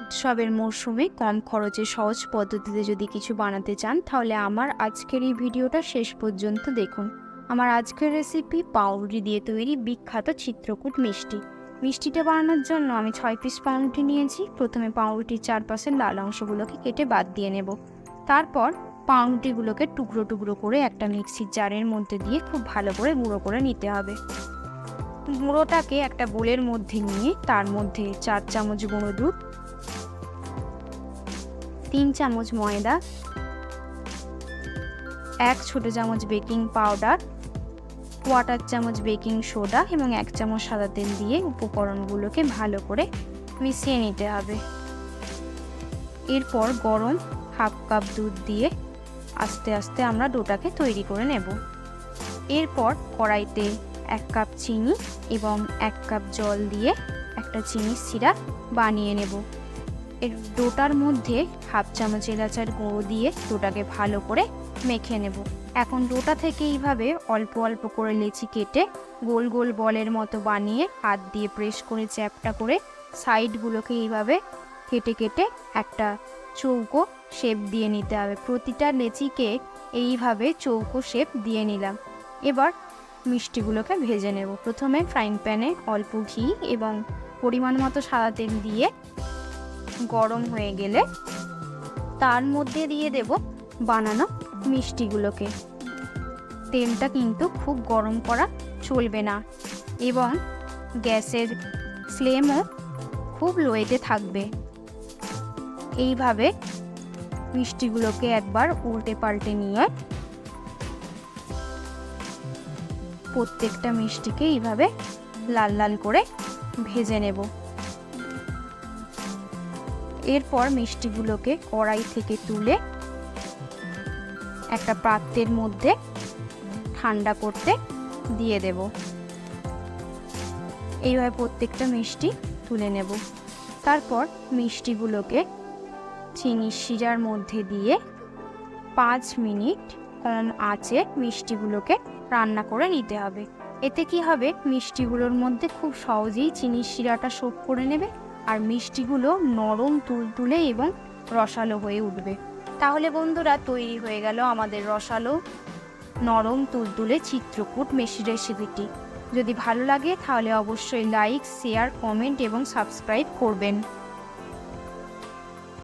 উৎসবের মরশুমে কম খরচে সহজ পদ্ধতিতে যদি কিছু বানাতে চান তাহলে আমার আজকের এই ভিডিওটা শেষ পর্যন্ত দেখুন। আমার আজকের রেসিপি পাউরুটি দিয়ে তৈরি বিখ্যাত চিত্রকূট মিষ্টি। মিষ্টিটা বানানোর জন্য আমি 6 পিস পাউরুটি নিয়েছি। প্রথমে পাউরুটির চারপাশের লাল অংশগুলোকে কেটে বাদ দিয়ে নেব। তারপর পাউরুটিগুলোকে টুকরো টুকরো করে একটা মিক্সির জারের মধ্যে দিয়ে খুব ভালো করে গুঁড়ো করে নিতে হবে। গুঁড়োটাকে একটা বোলের মধ্যে নিয়ে তার মধ্যে 4 চামচ গুঁড়ো দুধ, 3 চামচ ময়দা, 1 ছোট চামচ বেকিং পাউডার, 1/4 চামচ বেকিং সোডা এবং 1 চামচ সাদা তেল দিয়ে উপকরণগুলোকে ভালো করে মিশিয়ে নিতে হবে। এরপর গরম 1/2 কাপ দুধ দিয়ে আস্তে আস্তে আমরা ডোটাকে তৈরি করে নেব। এরপর কড়াইতে 1 কাপ চিনি এবং 1 কাপ জল দিয়ে একটা চিনির সিরাপ বানিয়ে নেব। এর ডোটার মধ্যে 1/2 চামচ এলাচের গুঁড়ো দিয়ে ডোটাকে ভালো করে মেখে নেব। এখন ডোটা থেকে এইভাবে অল্প অল্প করে লেচি কেটে গোল গোল বলের মতো বানিয়ে হাত দিয়ে প্রেস করে চ্যাপটা করে সাইডগুলোকে এইভাবে কেটে কেটে একটা চৌকো শেপ দিয়ে নিতে হবে। প্রতিটা লেচিকে এইভাবে চৌকো শেপ দিয়ে নিলাম। এবার মিষ্টিগুলোকে ভেজে নেব। প্রথমে ফ্রাইং প্যানে অল্প ঘি এবং পরিমাণ মতো সাদা তেল দিয়ে গরম হয়ে গেলে তার মধ্যে দিয়ে দেব বানানো মিষ্টিগুলোকে। তেলটা কিন্তু খুব গরম করা চলবে না এবং গ্যাসের ফ্লেমও খুব লোয়েতে থাকবে। এইভাবে মিষ্টিগুলোকে একবার উল্টে পাল্টে নিয়ে প্রত্যেকটা মিষ্টিকে এইভাবে লাল লাল করে ভেজে নেব। এরপর মিষ্টিগুলোকে কড়াই থেকে তুলে একটা পাত্রের মধ্যে ঠান্ডা করতে দিয়ে দেব। এইভাবে প্রত্যেকটা মিষ্টি তুলে নেব। তারপর মিষ্টিগুলোকে চিনির শিরার মধ্যে দিয়ে 5 মিনিট কম আঁচে মিষ্টিগুলোকে রান্না করে নিতে হবে। এতে কি হবে, মিষ্টিগুলোর মধ্যে খুব সহজেই চিনির শিরাটা শোপ করে নেবে আর মিষ্টিগুলো নরম তুলতুলে এবং রসালো হয়ে উঠবে। তাহলে বন্ধুরা, তৈরি হয়ে গেল আমাদের রসালো নরম তুলতুলে চিত্রকূট মিষ্টি রেসিপিটি। যদি ভালো লাগে তাহলে অবশ্যই লাইক, শেয়ার, কমেন্ট এবং সাবস্ক্রাইব করবেন।